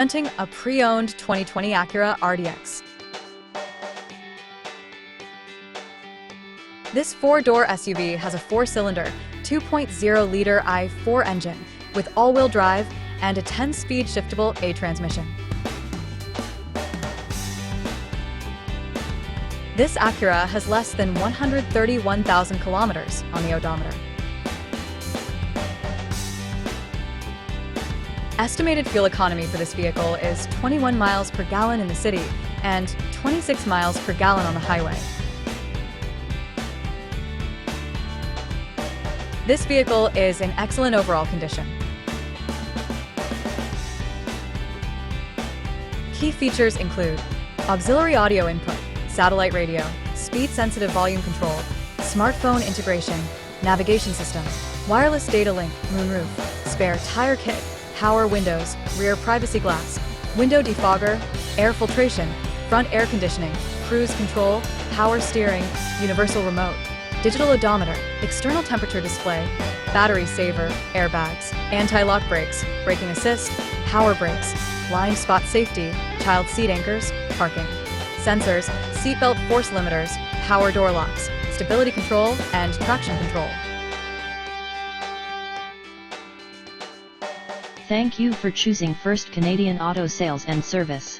Presenting a pre-owned 2020 Acura RDX. This four-door SUV has a four-cylinder, 2.0-liter i4 engine with all-wheel drive and a 10-speed shiftable A transmission. This Acura has less than 131,000 kilometers on the odometer. Estimated fuel economy for this vehicle is 21 miles per gallon in the city and 26 miles per gallon on the highway. This vehicle is in excellent overall condition. Key features include auxiliary audio input, satellite radio, speed-sensitive volume control, smartphone integration, navigation system, wireless data link, moonroof, spare tire kit, power windows, rear privacy glass, window defogger, air filtration, front air conditioning, cruise control, power steering, universal remote, digital odometer, external temperature display, battery saver, airbags, anti-lock brakes, braking assist, power brakes, blind spot safety, child seat anchors, parking, sensors, seatbelt force limiters, power door locks, stability control, and traction control. Thank you for choosing First Canadian Auto Sales and Service.